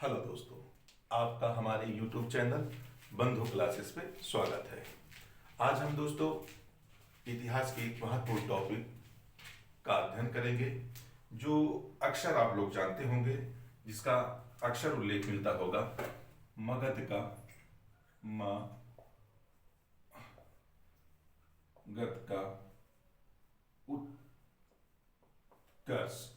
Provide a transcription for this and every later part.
Hello दोस्तों, आपका हमारे YouTube चैनल बंधु क्लासेस पे स्वागत है। आज हम दोस्तों इतिहास के एक महत्वपूर्ण टॉपिक का अध्ययन करेंगे जो अक्सर आप लोग जानते होंगे, जिसका अक्सर उल्लेख मिलता होगा। मगध का उत्कर्ष,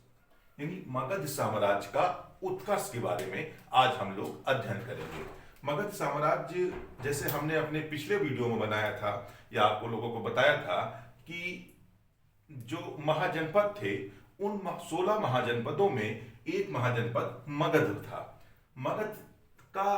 यानी मगध साम्राज्य का उत्कर्ष के बारे में आज हम लोग अध्ययन करेंगे। मगध साम्राज्य, जैसे हमने अपने पिछले वीडियो में बनाया था या आपको लोगों को बताया था कि जो महाजनपद थे, उन 16 महाजनपदों में एक महाजनपद मगध था। मगध का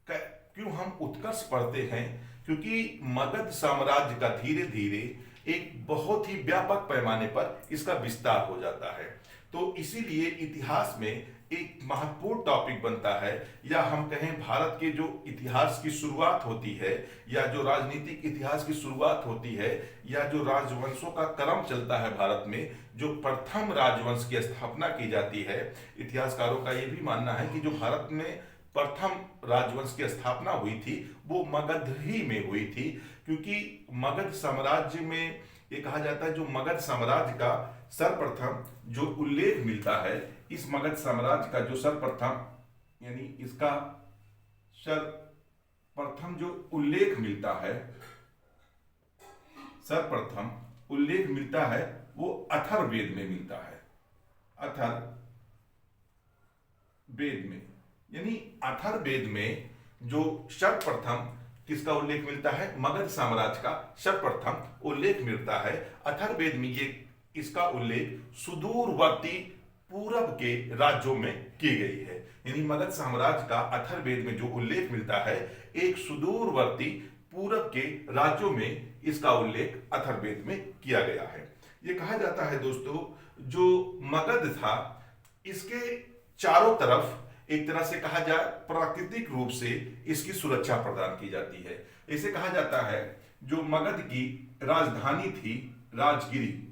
क्यों हम उत्कर्ष पढ़ते हैं? क्योंकि मगध साम्राज्य का धीरे धीरे एक बहुत ही व्यापक पैमाने पर इसका विस्तार हो जाता है। तो इसीलिए इतिहास में एक महत्वपूर्ण टॉपिक बनता है, या हम कहें भारत के जो इतिहास की शुरुआत होती है, या जो राजनीतिक इतिहास की शुरुआत होती है, या जो राजवंशों का क्रम चलता है भारत में, जो प्रथम राजवंश की स्थापना की जाती है। इतिहासकारों का यह भी मानना है कि जो भारत में प्रथम राजवंश की स्थापना हुई थी वो मगध ही में हुई थी, क्योंकि मगध साम्राज्य में ये कहा जाता है जो मगध साम्राज्य का सर्वप्रथम जो उल्लेख मिलता है, इस मगध साम्राज्य का जो सर्वप्रथम यानी इसका सर्वप्रथम जो उल्लेख मिलता है, सर्वप्रथम उल्लेख मिलता है वो अथर्ववेद में मिलता है। अथर्ववेद में, यानी अथर्ववेद में जो सर्वप्रथम किसका उल्लेख मिलता है? मगध साम्राज्य का सर्वप्रथम उल्लेख मिलता है अथर्ववेद में। ये इसका उल्लेख सुदूरवर्ती पूरब के राज्यों में की गई है। यानी मगध साम्राज्य का अथर्ववेद में जो उल्लेख मिलता है, एक सुदूरवर्ती पूरब के राज्यों में इसका उल्लेख अथर्ववेद में किया गया है। ये कहा जाता है दोस्तों, जो मगध था इसके चारों तरफ एक तरह से कहा जाए प्राकृतिक रूप से इसकी सुरक्षा प्रदान की जाती है। इसे कहा जाता है जो मगध की राजधानी थी राजगिरी,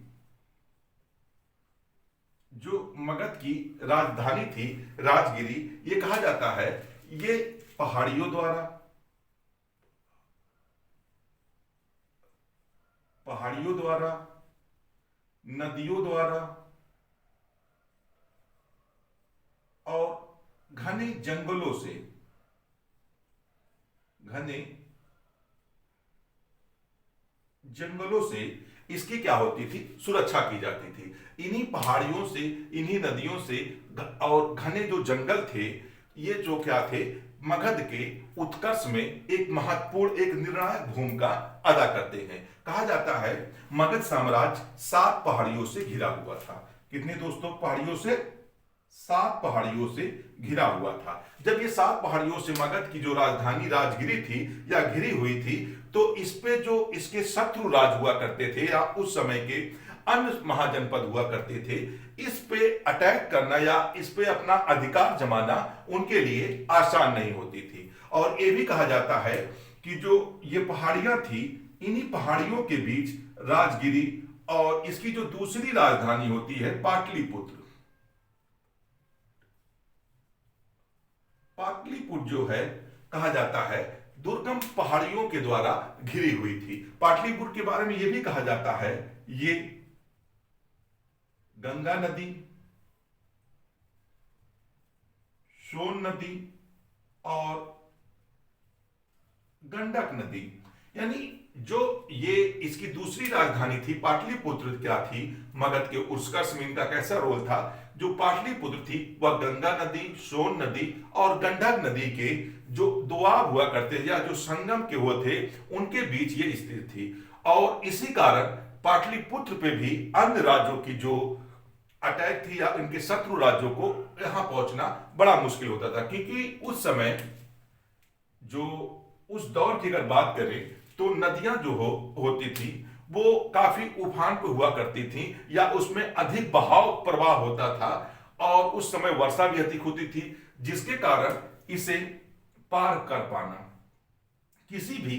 जो मगध की राजधानी थी राजगिरी, ये कहा जाता है ये पहाड़ियों द्वारा, नदियों द्वारा और घने जंगलों से इसकी क्या होती थी? सुरक्षा की जाती थी। इन्हीं पहाड़ियों से, इन्हीं नदियों से और घने जो जंगल थे, ये जो क्या थे, मगध के उत्कर्ष में एक महत्वपूर्ण, एक निर्णायक भूमिका अदा करते हैं। कहा जाता है मगध साम्राज्य 7 पहाड़ियों से घिरा हुआ था। कितने दोस्तों? पहाड़ियों से, 7 पहाड़ियों से घिरा हुआ था। जब ये 7 पहाड़ियों से मगध की जो राजधानी राजगिरी थी या घिरी हुई थी, तो इस पे जो इसके शत्रु राज हुआ करते थे या उस समय के अन्य महाजनपद हुआ करते थे, इस पे अटैक करना या इस पे अपना अधिकार जमाना उनके लिए आसान नहीं होती थी। और ये भी कहा जाता है कि जो ये पहाड़ियां थी, इन्हीं पहाड़ियों के बीच राजगिरी और इसकी जो दूसरी राजधानी होती है पाटलिपुत्र जो है, कहा जाता है दुर्गम पहाड़ियों के द्वारा घिरी हुई थी। पाटलिपुत्र के बारे में यह भी कहा जाता है ये गंगा नदी, सोन नदी और गंडक नदी, यानी जो ये इसकी दूसरी राजधानी थी पाटलिपुत्र, क्या थी? मगध के उत्कर्ष में इनका कैसा रोल था? जो पाटलिपुत्र थी वह गंगा नदी, सोन नदी और गंडक नदी के जो दोआब हुआ करते या जो संगम के हुए थे, उनके बीच ये स्थित थी। और इसी कारण पाटलिपुत्र पे भी अन्य राज्यों की जो अटैक थी या इनके शत्रु राज्यों को यहां पहुंचना बड़ा मुश्किल होता था, क्योंकि उस समय जो उस दौर की अगर बात करें तो नदियां जो होती थी वो काफी उफान पे हुआ करती थी या उसमें अधिक बहाव प्रवाह होता था, और उस समय वर्षा भी अधिक होती थी, जिसके कारण इसे पार कर पाना किसी भी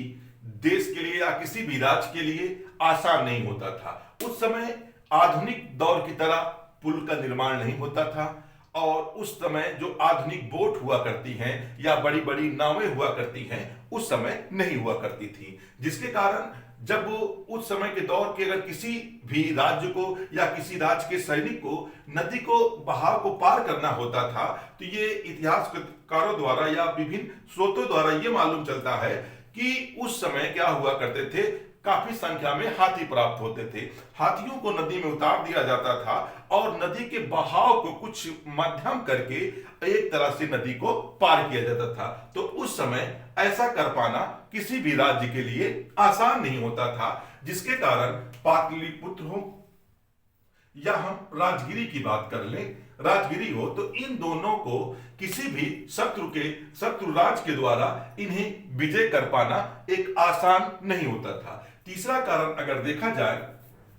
देश के लिए या किसी भी राज्य के लिए आसान नहीं होता था। उस समय आधुनिक दौर की तरह पुल का निर्माण नहीं होता था, और उस समय जो आधुनिक बोट हुआ करती हैं या बड़ी बड़ी नावें हुआ करती हैं, उस समय नहीं हुआ करती थी, जिसके कारण जब वो उस समय के दौर के अगर किसी भी राज्य को या किसी राज्य के सैनिक को नदी को बहाव को पार करना होता था, तो ये इतिहासकारों द्वारा या विभिन्न स्रोतों द्वारा ये मालूम चलता है कि उस समय क्या हुआ करते थे, काफी संख्या में हाथी प्राप्त होते थे। हाथियों को नदी में उतार दिया जाता था और नदी के बहाव को कुछ मध्यम करके एक तरह से नदी को पार किया जाता था। तो उस समय ऐसा कर पाना किसी भी राज्य के लिए आसान नहीं होता था, जिसके कारण पाटलिपुत्र हो या हम राजगिरी की बात कर लें, राजगिरी हो, तो इन दोनों को किसी भी शत्रु राज के द्वारा इन्हें विजय कर पाना एक आसान नहीं होता था। तीसरा कारण अगर देखा जाए,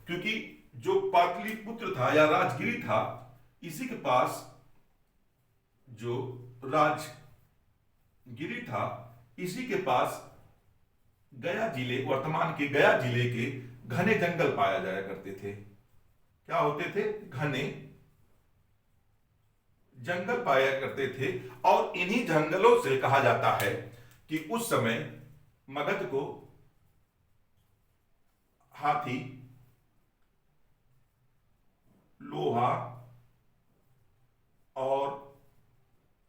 क्योंकि जो पाटलिपुत्र था या राजगिरी था, इसी के पास जो राजगिरी था, इसी के पास गया जिले, वर्तमान के गया जिले के घने जंगल पाया जाया करते थे। क्या होते थे? घने जंगल पाया करते थे। और इन्हीं जंगलों से कहा जाता है कि उस समय मगध को हाथी, लोहा और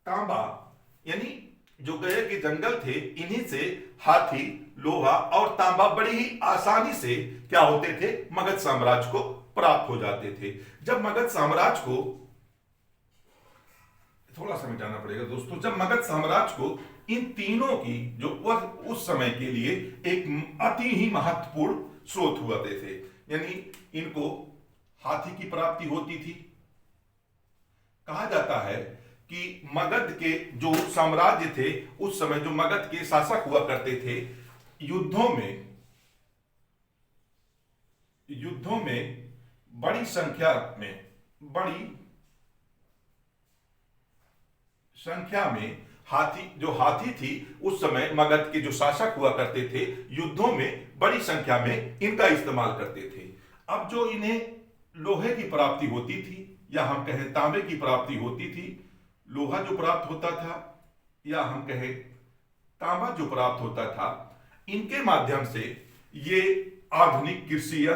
तांबा, यानी जो गए के जंगल थे, इन्हीं से हाथी, लोहा और तांबा बड़ी ही आसानी से क्या होते थे, मगध साम्राज्य को प्राप्त हो जाते थे। जब मगध साम्राज्य को, थोड़ा सा मिटाना पड़ेगा दोस्तों, जब मगध साम्राज्य को इन तीनों की जो उस समय के लिए एक अति ही महत्वपूर्ण स्रोत हुआ थे, यानी इनको हाथी की प्राप्ति होती थी। कहा जाता है कि मगध के जो साम्राज्य थे, उस समय जो मगध के शासक हुआ करते थे, युद्धों में बड़ी संख्या में हाथी थी, उस समय मगध के जो शासक हुआ करते थे, युद्धों में बड़ी संख्या में इनका इस्तेमाल करते थे। अब जो इन्हें लोहे की प्राप्ति होती थी या हम कहें तांबे की प्राप्ति होती थी, लोहा जो प्राप्त होता था या हम कहें तांबा जो प्राप्त होता था, इनके माध्यम से ये आधुनिक कृषि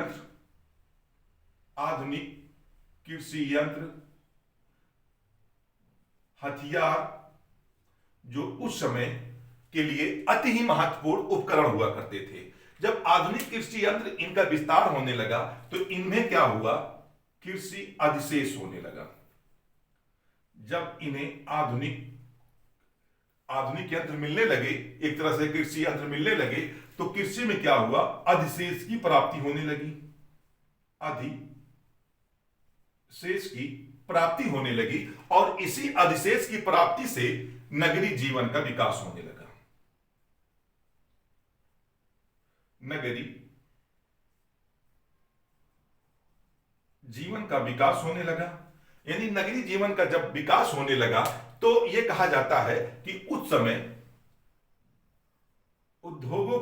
यंत्र, हथियार जो उस समय के लिए अति ही महत्वपूर्ण उपकरण हुआ करते थे। जब आधुनिक कृषि यंत्र इनका विस्तार होने लगा, तो इनमें क्या हुआ, कृषि अधिशेष होने लगा। जब इन्हें आधुनिक यंत्र मिलने लगे, एक तरह से कृषि यंत्र मिलने लगे, तो कृषि में क्या हुआ, अधिशेष की प्राप्ति होने लगी, और इसी अधिशेष की प्राप्ति से नगरी जीवन का विकास होने लगा। नगरी जीवन का विकास होने लगा, यानी नगरी जीवन का जब विकास होने लगा, तो यह कहा जाता है कि उस समय उद्योगों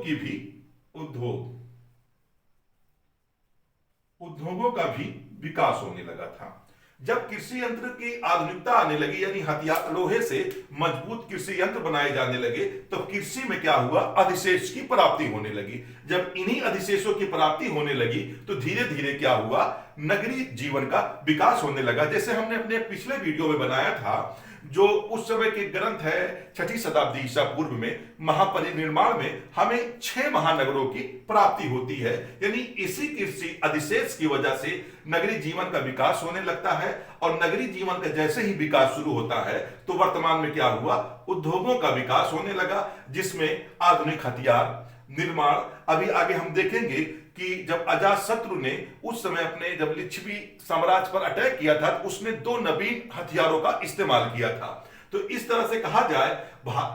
का भी विकास होने लगा था। जब कृषि यंत्र की आधुनिकता आने लगी, यानी हथियार, लोहे से मजबूत कृषि यंत्र बनाए जाने लगे, तो कृषि में क्या हुआ, अधिशेष की प्राप्ति होने लगी। जब इन्हीं अधिशेषों की प्राप्ति होने लगी, तो धीरे धीरे क्या हुआ, नगरीय जीवन का विकास होने लगा। जैसे हमने अपने पिछले वीडियो में बनाया था, जो उस समय के ग्रंथ है 6ठी शताब्दी ईसा पूर्व में, महापरिनिर्माण में हमें 6 महानगरों की प्राप्ति होती है, यानी इसी कृषि अधिशेष की वजह से नगरीय जीवन का विकास होने लगता है। और नगरीय जीवन का जैसे ही विकास शुरू होता है, तो वर्तमान में क्या हुआ, उद्योगों का विकास होने लगा, जिसमें आधुनिक हथियार निर्माण, अभी आगे हम देखेंगे कि जब अजातशत्रु ने उस समय अपने जब लिच्छवी साम्राज्य पर अटैक किया था, तो उसने 2 नवीन हथियारों का इस्तेमाल किया था। तो इस तरह से कहा जाए,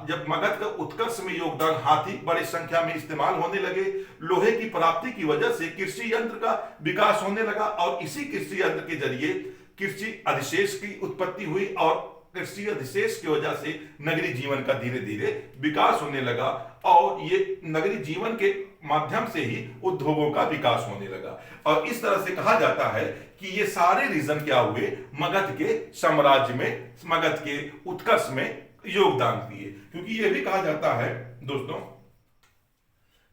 जब मगध का उत्कर्ष में योगदान हाथी बड़ी संख्या में इस्तेमाल होने लगे, लोहे की प्राप्ति की वजह से कृषि यंत्र का विकास होने लगा, और इसी कृषि यंत्र के जरिए कृषि अधिशेष की उत्पत्ति हुई, और कृषि अधिशेष की वजह से नगरीय जीवन का धीरे धीरे विकास होने लगा। और ये नगरीय जीवन के माध्यम से ही उद्योगों का विकास होने लगा। और इस तरह से कहा जाता है कि ये सारे रीजन क्या हुए, मगध के साम्राज्य में, मगध के उत्कर्ष में योगदान दिए। क्योंकि यह भी कहा जाता है दोस्तों,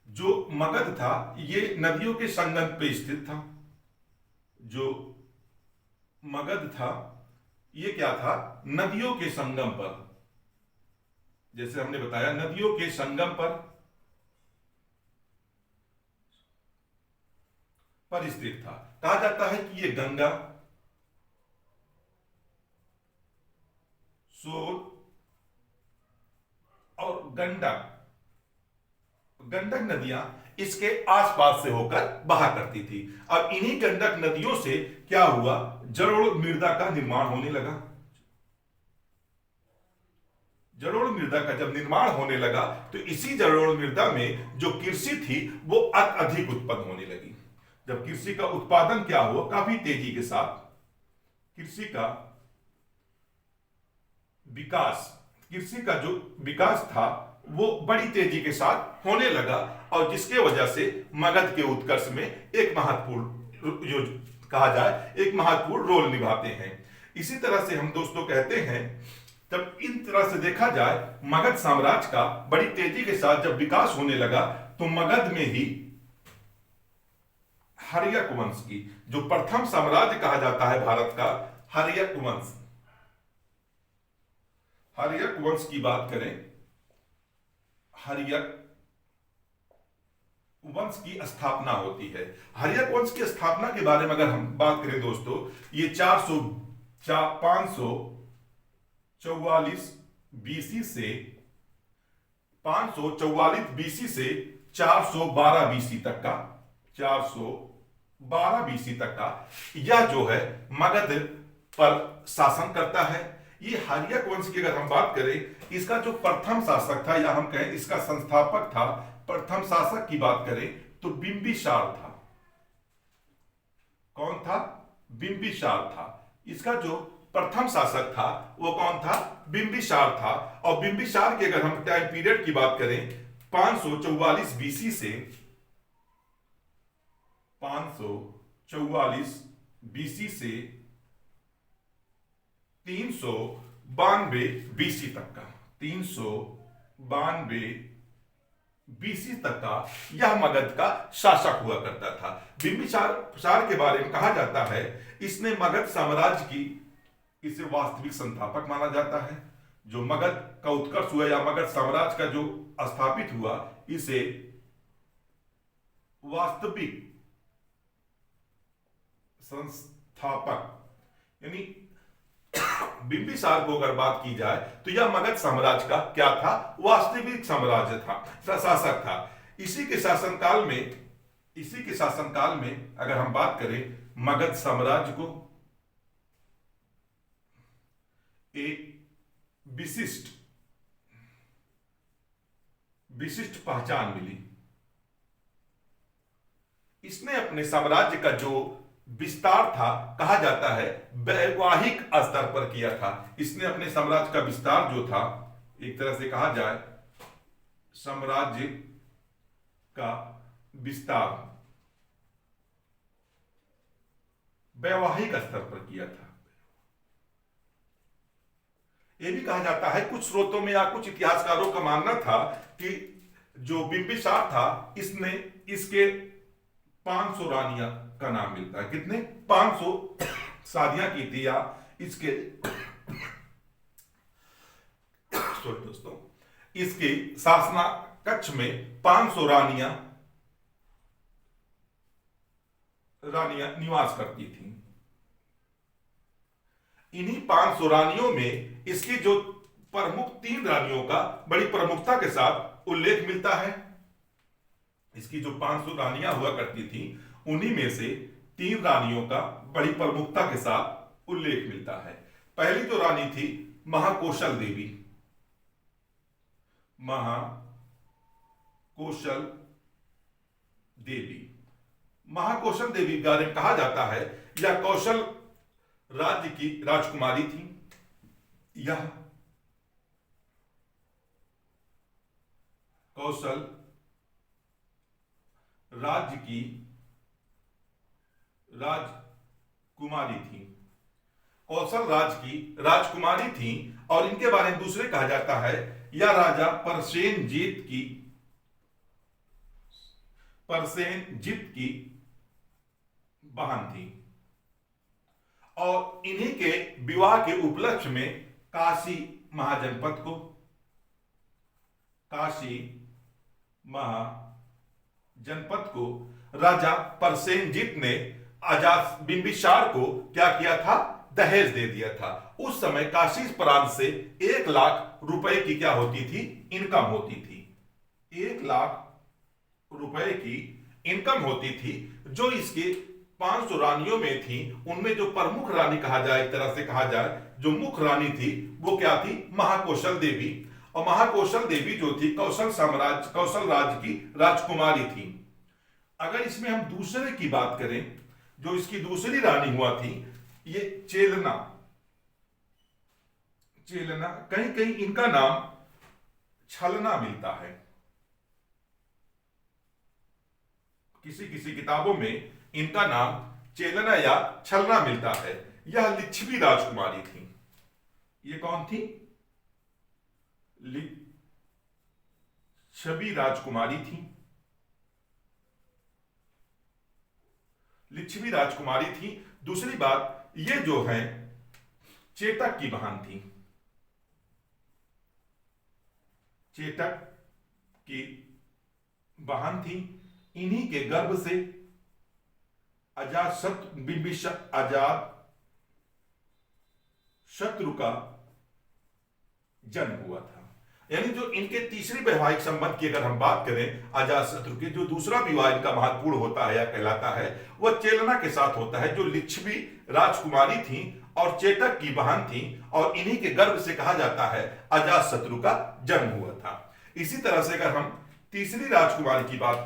जो मगध था ये नदियों के संगम पे स्थित था। जो मगध था ये क्या था, नदियों के संगम पर, जैसे हमने बताया नदियों के संगम पर स्थित था। कहा जाता है कि ये गंगा, सोन और गंडक नदियां इसके आसपास से होकर बहा करती थी। अब इन्हीं गंडक नदियों से क्या हुआ, जलोढ़ मृदा का निर्माण होने लगा। जलोढ़ मृदा का जब निर्माण होने लगा तो इसी जलोढ़ मृदा में जो कृषि थी वो अधिक उत्पन्न होने लगी। जब कृषि का उत्पादन क्या हुआ, काफी तेजी के साथ कृषि का विकास, कृषि का जो विकास था वो बड़ी तेजी के साथ होने लगा, और जिसके वजह से मगध के उत्कर्ष में एक महत्वपूर्ण, जो कहा जाए एक महत्वपूर्ण रोल निभाते हैं। इसी तरह से हम दोस्तों कहते हैं, जब इन तरह से देखा जाए मगध साम्राज्य का बड़ी तेजी के साथ जब विकास होने लगा, तो मगध में ही हर्यक वंश की, जो प्रथम साम्राज्य कहा जाता है भारत का, हर्यक वंश, हर्यक वंश की बात करें, हर्यक वंश की स्थापना होती है। हर्यक वंश की स्थापना के बारे में अगर हम बात करें दोस्तों, ये 544 बीसी से 544 बीसी से 412 बीसी तक का, 412 बीसी तक का यह जो है मगध पर शासन करता है। ये हर्यक वंश की अगर हम बात करें, इसका जो प्रथम शासक था, या हम कहें इसका संस्थापक था, प्रथम शासक की बात करें तो बिंबिसार था। कौन था, बिंबिसार था। इसका जो प्रथम शासक था वो कौन था, बिंबिसार था। और बिंबिसार के अगर हम टाइम पीरियड की बात करें, 544 बीसी से 544 बीसी से 392 बीसी तक का, 392 बीसी तक का यह मगध का शासक हुआ करता था। बिंबिसार के बारे में कहा जाता है, इसने मगध साम्राज्य की, इसे वास्तविक संस्थापक माना जाता है। जो मगध का उत्कर्ष हुआ या मगध साम्राज्य का जो स्थापित हुआ, इसे वास्तविक संस्थापक, यानी बिंबिसार को अगर बात की जाए तो यह मगध साम्राज्य का क्या था, वास्तविक साम्राज्य था, शासक था। इसी के शासनकाल में अगर हम बात करें, मगध साम्राज्य को एक विशिष्ट पहचान मिली। इसने अपने साम्राज्य का जो विस्तार था, कहा जाता है वैवाहिक स्तर पर किया था। इसने अपने साम्राज्य का विस्तार जो था, एक तरह से कहा जाए साम्राज्य का विस्तार वैवाहिक स्तर पर किया था। यह भी कहा जाता है, कुछ स्रोतों में या कुछ इतिहासकारों का मानना था कि जो बिंबिसार था, इसने इसके 500 रानियां का नाम मिलता है। कितने, 500 शादियां की थी, या इसके सॉरी दोस्तों, इसके शासना कक्ष में 500 रानियां निवास करती थी। इन्हीं 500 रानियों में इसकी जो प्रमुख 3 रानियों का बड़ी प्रमुखता के साथ उल्लेख मिलता है। इसकी जो 500 रानियां हुआ करती थी, उन्हीं में से 3 रानियों का बड़ी प्रमुखता के साथ उल्लेख मिलता है। पहली जो रानी थी, महाकौशल देवी। महाकौशल देवी के बारे में कहा जाता है, यह कौशल राज्य की राजकुमारी थी। यह कौशल राज्य की राजकुमारी थी। कौशल राज्य की राजकुमारी थी और इनके बारे में दूसरे कहा जाता है या राजा परसेनजीत की बहन थी। और इन्हीं के विवाह के उपलक्ष्य में काशी महाजनपद को राजा परसेनजीत ने अजात बिंबिसार को क्या किया था, दहेज दे दिया था। उस समय काशी प्रांत से 1 लाख रुपए की क्या होती थी, इनकम होती थी। 1 लाख रुपए की इनकम होती थी। जो इसके 500 रानियों में थी, उनमें जो प्रमुख रानी कहा जाए, एक तरह से कहा जाए जो मुख्य रानी थी वो क्या थी, महाकौशल देवी। और महाकौशल देवी जो थी कौशल राज्य की राजकुमारी थी। अगर इसमें हम दूसरे की बात करें, जो इसकी दूसरी रानी हुआ थी, ये चेलना, कहीं कहीं इनका नाम छलना मिलता है, किसी किसी किताबों में इनका नाम चेलना या छलना मिलता है। यह लिच्छवी राजकुमारी थी। ये कौन थी, लिच्छवी राजकुमारी थी। लिच्छवी राजकुमारी थी। दूसरी बात, ये जो है चेतक की बहन थी। चेतक की बहन थी। इन्हीं के गर्भ से अजात शत्रु का जन्म हुआ था। यानी जो इनके तीसरी वैवाहिक संबंध की अगर हम बात करें, अजात शत्रु के जो दूसरा विवाह इनका महत्वपूर्ण होता है या कहलाता है, वह चेलना के साथ होता है, जो लिच्छवी राजकुमारी थी और चेतक की बहन थी। और इन्हीं के गर्भ से कहा जाता है अजात शत्रु का जन्म हुआ था। इसी तरह से अगर हम तीसरी राजकुमारी की बात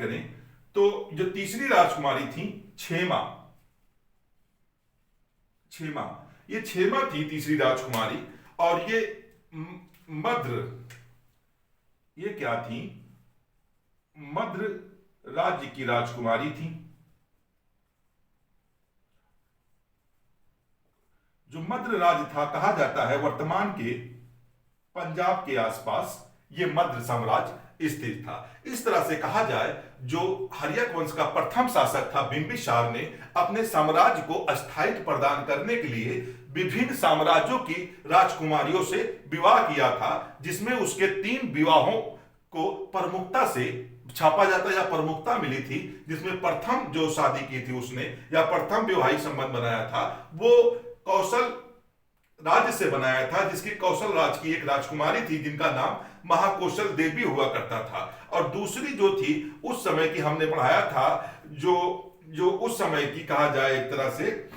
करें, तो जो तीसरी राजकुमारी थी क्षेमा, ये क्षेमा थी तीसरी राजकुमारी। और ये ये क्या थी, मद्र राज्य की राजकुमारी थी। जो मद्र राज्य था, कहा जाता है वर्तमान के पंजाब के आसपास ये मद्र साम्राज्य स्थित था। इस तरह से कहा जाए, जो हर्यक वंश का प्रथम शासक था बिंबिसार ने अपने साम्राज्य को अस्थायित्व प्रदान करने के लिए विभिन्न साम्राज्यों की राजकुमारियों से विवाह किया था, जिसमें उसके 3 विवाहों को प्रमुखता से छापा जाता या प्रमुखता मिली थी। जिसमें प्रथम जो शादी की थी उसने, या प्रथम वैवाहिक संबंध बनाया था, वो कौशल राज्य से बनाया था, जिसकी कौशल राज्य की एक राजकुमारी थी जिनका नाम महाकौशल देवी हुआ करता था। और दूसरी जो थी उस समय की हमने पढ़ाया था, जो उस समय की कहा जाए एक तरह से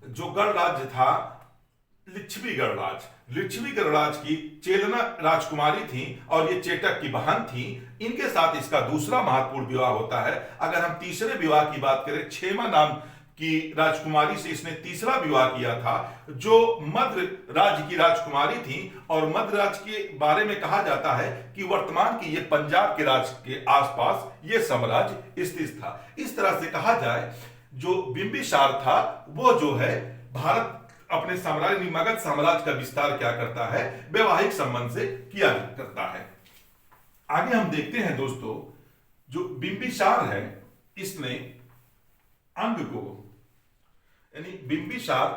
जो गणराज्य था, लिच्छवी गणराज्य की चेलना राजकुमारी थी और ये चेतक की बहन थी। इनके साथ इसका दूसरा महत्वपूर्ण विवाह होता है। अगर हम तीसरे विवाह की बात करें, क्षेमा नाम की राजकुमारी से इसने तीसरा विवाह किया था, जो मद्र राज्य की राजकुमारी थी। और मद्र राज्य के बारे में कहा जाता है कि वर्तमान की ये पंजाब के राज्य के आसपास ये साम्राज्य स्थित था। इस तरह से कहा जाए, जो बिंबिसार था वो जो है भारत अपने साम्राज्य मगध साम्राज्य का विस्तार क्या करता है, वैवाहिक संबंध से किया करता है। आगे हम देखते हैं दोस्तों, जो बिंबिसार है इसने अंग को, यानी बिंबिसार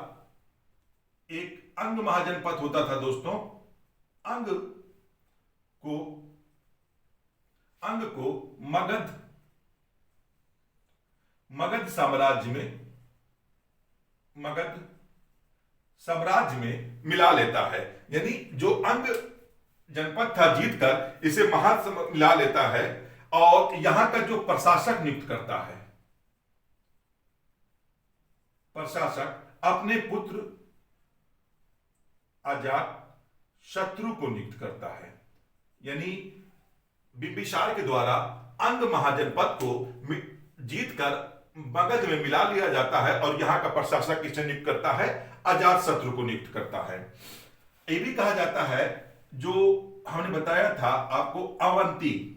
एक अंग महाजनपद होता था दोस्तों। अंग को मगध साम्राज्य में मिला लेता है। यानी जो अंग जनपद था जीतकर इसे मिला लेता है और यहां का जो प्रशासक नियुक्त करता है, प्रशासक अपने पुत्र अजात शत्रु को नियुक्त करता है। यानी बिंबिसार के द्वारा अंग महाजनपद को जीतकर मगध में मिला लिया जाता है और यहां का प्रशासक किसे नियुक्त करता है, अजात शत्रु को नियुक्त करता है। ये भी कहा जाता है जो हमने बताया था आपको अवंती,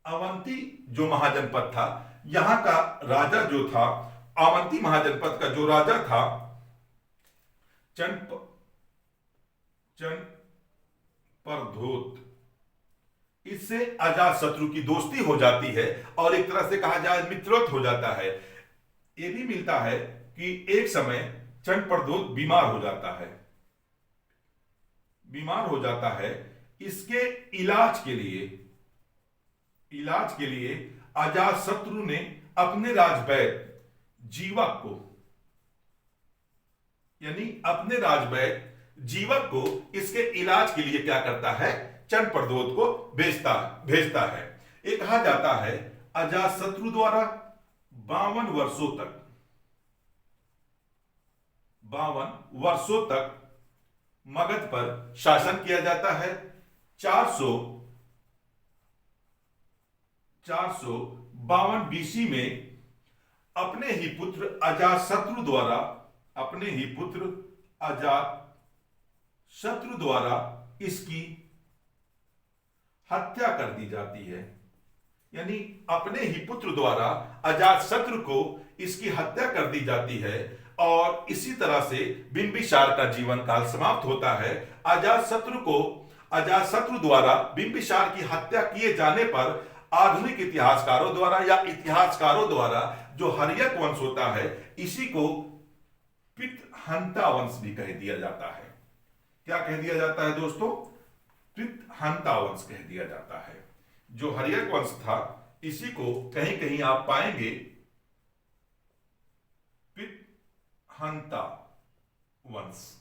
अवंती जो महाजनपद था, यहां का राजा जो था, अवंती महाजनपद का जो राजा था चंपरद्योत, इससे अजातशत्रु की दोस्ती हो जाती है और एक तरह से कहा जाए मित्रवत हो जाता है। यह भी मिलता है कि एक समय चंपरद्योत बीमार हो जाता है, बीमार हो जाता है। इसके इलाज के लिए अजातशत्रु ने अपने राजवैद्य जीवक को, यानी अपने राजवैद्य जीवक को इसके इलाज के लिए क्या करता है, चंपरद्योत को भेजता है। ये कहा जाता है अजातशत्रु द्वारा 52 वर्षों तक मगध पर शासन किया जाता है। 452 बीसी में अपने ही पुत्र अजातशत्रु द्वारा इसकी हत्या कर दी जाती है। यानी अपने ही पुत्र द्वारा अजातशत्रु को इसकी हत्या कर दी जाती है और इसी तरह से बिंबिसार का जीवन काल समाप्त होता है। अजातशत्रु द्वारा बिंबिसार की हत्या किए जाने पर आधुनिक इतिहासकारों द्वारा जो हर्यक वंश होता है, इसी को पितहंता वंश भी कह दिया जाता है। क्या कह दिया जाता है दोस्तों? पितहंता वंश कह दिया जाता है। जो हर्यक वंश था, इसी को कहीं कहीं आप पाएंगे पितहंता वंश।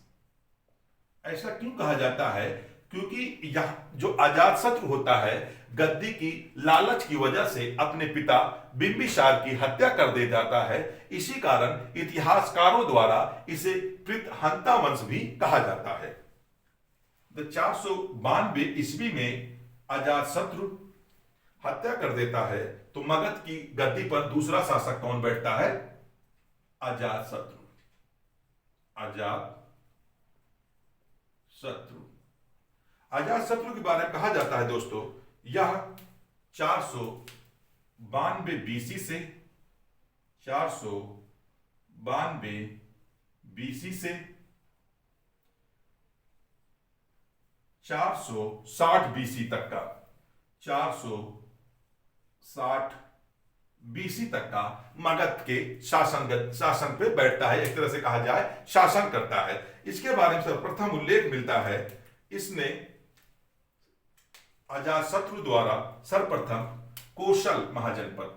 ऐसा क्यों कहा जाता है? क्योंकि यह जो अजातशत्रु होता है, गद्दी की लालच की वजह से अपने पिता बिंबिसार की हत्या कर दे जाता है। इसी कारण इतिहासकारों द्वारा इसे पितहंता वंश भी कहा जाता है। 492 ईस्वी में अजातशत्रु हत्या कर देता है तो मगध की गद्दी पर दूसरा शासक कौन बैठता है? अजातशत्रु। अजातशत्रु के बारे में कहा जाता है दोस्तों, यह 492 बीसी से 492 बीसी से 460 बीसी तक का 460 बीसी तक का मगध के शासन पे बैठता है। एक तरह से कहा जाए शासन करता है। इसके बारे में सर्वप्रथम उल्लेख मिलता है, इसने अजातशत्रु द्वारा सर्वप्रथम कोशल महाजनपद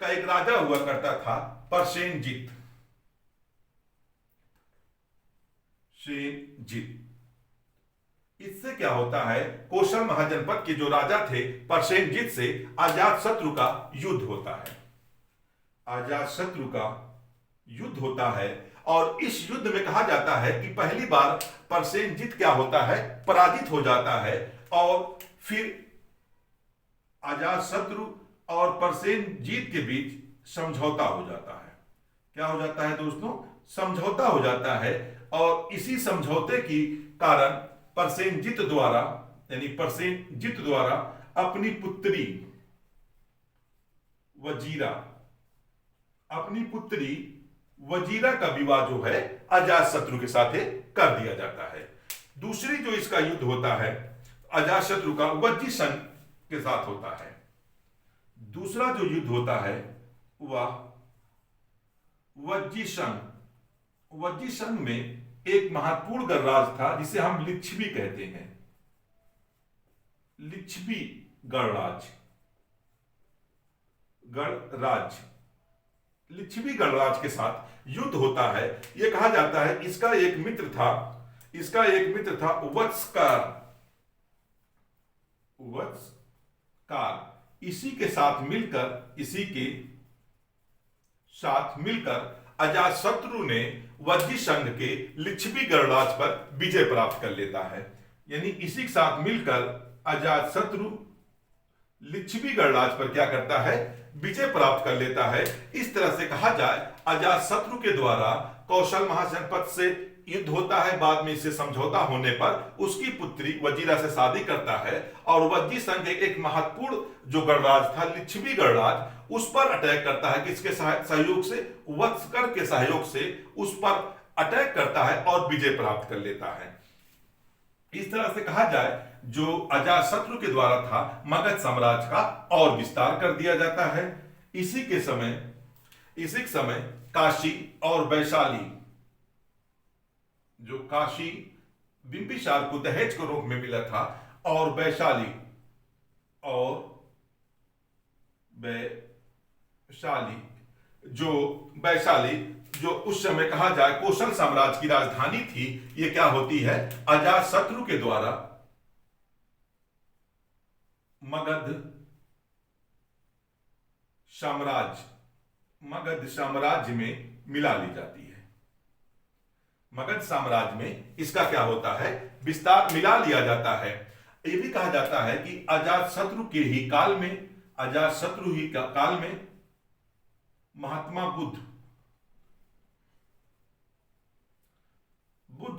का एक राजा हुआ करता था, परसेनजीत। इससे क्या होता है, कोशल महाजनपद के जो राजा थे परसेनजीत से अजातशत्रु का युद्ध होता है। और इस युद्ध में कहा जाता है कि पहली बार परसेनजीत क्या होता है, पराजित हो जाता है और फिर अजातशत्रु और परसेनजीत के बीच समझौता हो जाता है। क्या हो जाता है दोस्तों? समझौता हो जाता है। और इसी समझौते की कारण परसेनजीत द्वारा अपनी पुत्री वजीरा का विवाह जो है अजातशत्रु के साथ कर दिया जाता है। दूसरी जो इसका युद्ध होता है अजातशत्रु का वज्जीसन के साथ होता है। दूसरा जो युद्ध होता है वह वज्जीसन में एक महत्वपूर्ण गणराज था जिसे हम लिच्छवी कहते हैं। लिच्छवी गणराज के साथ युद्ध होता है। यह कहा जाता है इसका एक मित्र था वत्सकार। इसी के साथ मिलकर अजातशत्रु ने वज्जीसन के लिच्छवी गणराज पर विजय प्राप्त कर लेता है। यानी इसी के साथ मिलकर अजातशत्रु लिच्छवी गणराज पर क्या करता है, विजय प्राप्त कर लेता है। इस तरह से कहा जाए अजातशत्रु के द्वारा कौशल महाजनपद से युद्ध होता है, बाद में इससे समझौता होने पर उसकी पुत्री वजीरा से शादी करता है और वज्जी संघ एक महत्वपूर्ण जो गणराज था लिच्छवी गणराज, उस पर अटैक करता है, किसके सहयोग से, वत्सकर के सहयोग से उस पर अटैक करता है और विजय प्राप्त कर लेता है। इस तरह से कहा जाए जो अजातशत्रु के द्वारा था मगध साम्राज्य का और विस्तार कर दिया जाता है। इसी समय काशी और वैशाली, जो काशी बिंबिसार को दहेज के रूप में मिला था और वैशाली जो उस समय कहा जाए कौशल साम्राज्य की राजधानी थी, ये क्या होती है, अजातशत्रु के द्वारा मगध साम्राज्य में मिला ली जाती है। मगध साम्राज्य में इसका क्या होता है, विस्तार मिला लिया जाता है। यह भी कहा जाता है कि अजातशत्रु ही काल में महात्मा बुद्ध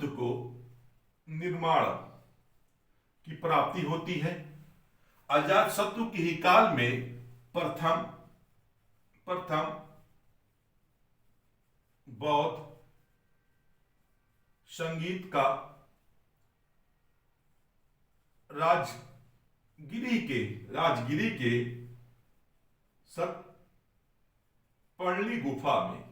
को निर्माण की प्राप्ति होती है। अजातशत्रु के ही काल में प्रथम बौद्ध संगीत का राजगिरी के सतपर्णी गुफा में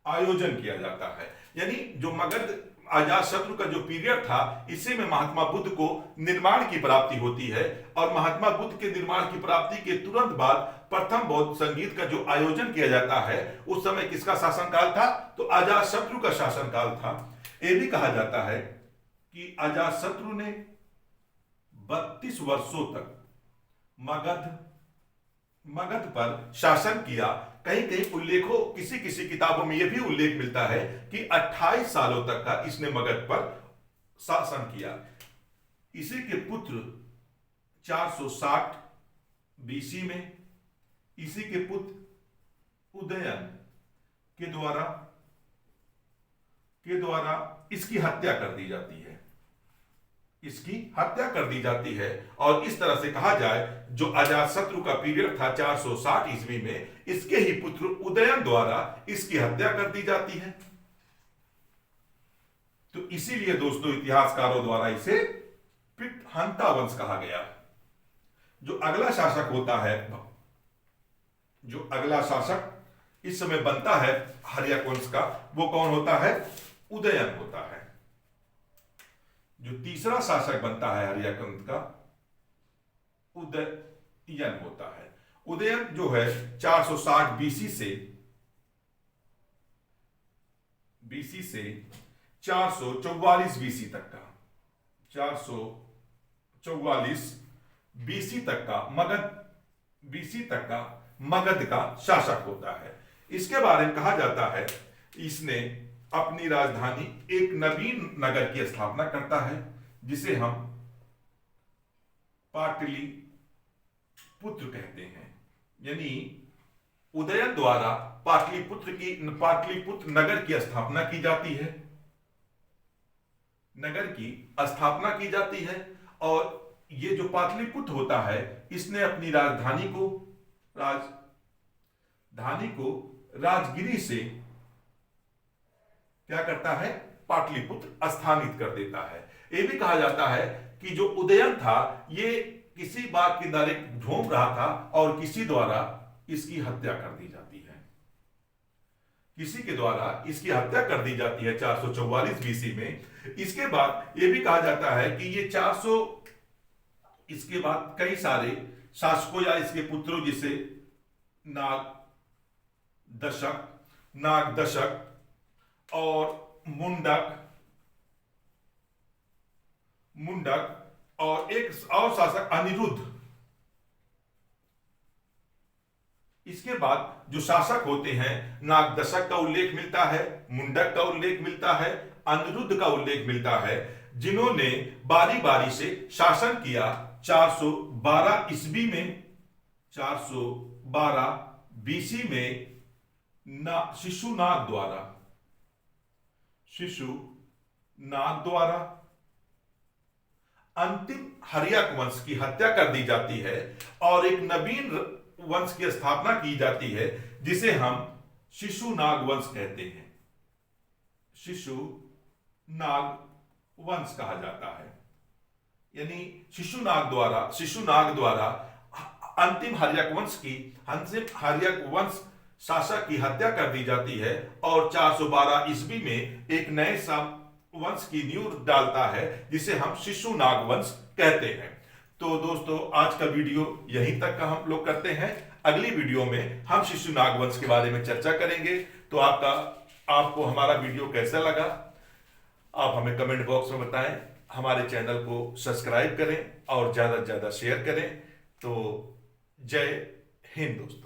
आयोजन किया जाता है। यानी जो मगध अजातशत्रु का जो पीरियड था, इसी में महात्मा बुद्ध को निर्माण की प्राप्ति होती है और महात्मा बुद्ध के निर्माण की प्राप्ति के तुरंत बाद प्रथम बौद्ध संगीत का जो आयोजन किया जाता है, उस समय किसका शासनकाल था, तो अजातशत्रु का शासनकाल था। यह भी कहा जाता है कि अजातशत्रु ने 32 वर्षों तक मगध पर शासन किया। कहीं कहीं उल्लेखों, किसी किताबों में यह भी उल्लेख मिलता है कि 28 सालों तक का इसने मगध पर शासन किया। इसी के पुत्र 460 बीसी में इसी के पुत्र उदयन के द्वारा इसकी हत्या कर दी जाती है। और इस तरह से कहा जाए जो अजातशत्रु का पीरियड था 460 ईस्वी में, इसके ही पुत्र उदयन द्वारा इसकी हत्या कर दी जाती है। तो इसीलिए दोस्तों इतिहासकारों द्वारा इसे पितहंता वंश कहा गया। जो अगला शासक इस समय बनता है हर्यक वंश का, वो कौन होता है, उदयन होता है। जो तीसरा शासक बनता है हर्यक वंश का, उदयन होता है। उदयन जो है 460 बीसी से 444 बीसी तक का 444 बीसी तक का मगध का शासक होता है। इसके बारे में कहा जाता है इसने अपनी राजधानी एक नवीन नगर की स्थापना करता है, जिसे हम पाटलिपुत्र कहते हैं। यानी उदयन द्वारा पाटलिपुत्र नगर की स्थापना की जाती है। और ये जो पाटलिपुत्र होता है, इसने अपनी राजधानी को राजगिरी से क्या करता है, पाटलिपुत्र स्थानित कर देता है। यह भी कहा जाता है कि जो उदयन था, ये किसी बाग के किनारे घूम रहा था और किसी द्वारा इसकी हत्या कर दी जाती है। किसी के द्वारा इसकी हत्या कर दी जाती है 444 बीसी में। इसके बाद यह भी कहा जाता है कि ये 400, इसके बाद कई सारे शासकों या इसके पुत्रों, जिसे नागदशक और मुंडक और एक और शासक अनिरुद्ध। इसके बाद जो शासक होते हैं, नागदशक का उल्लेख मिलता है, मुंडक का उल्लेख मिलता है, अनिरुद्ध का उल्लेख मिलता है, जिन्होंने बारी बारी से शासन किया 412 ईस्वी में, 412 बीसी में शिशुनाग द्वारा अंतिम हर्यक वंश की हत्या कर दी जाती है और एक नवीन वंश की स्थापना की जाती है जिसे हम शिशुनाग वंश कहते हैं। शिशुनाग वंश कहा जाता है। यानी शिशुनाग द्वारा अंतिम हर्यक वंश शासक की हत्या कर दी जाती है और 412 ईस्वी में एक नए वंश की नींव डालता है जिसे हम शिशुनाग वंश कहते हैं। तो दोस्तों, आज का वीडियो यहीं तक का हम लोग करते हैं। अगली वीडियो में हम शिशुनाग वंश के बारे में चर्चा करेंगे। तो आपको हमारा वीडियो कैसा लगा, आप हमें कमेंट बॉक्स में बताएं। हमारे चैनल को सब्सक्राइब करें और ज्यादा से ज्यादा शेयर करें। तो जय हिंद दोस्तों।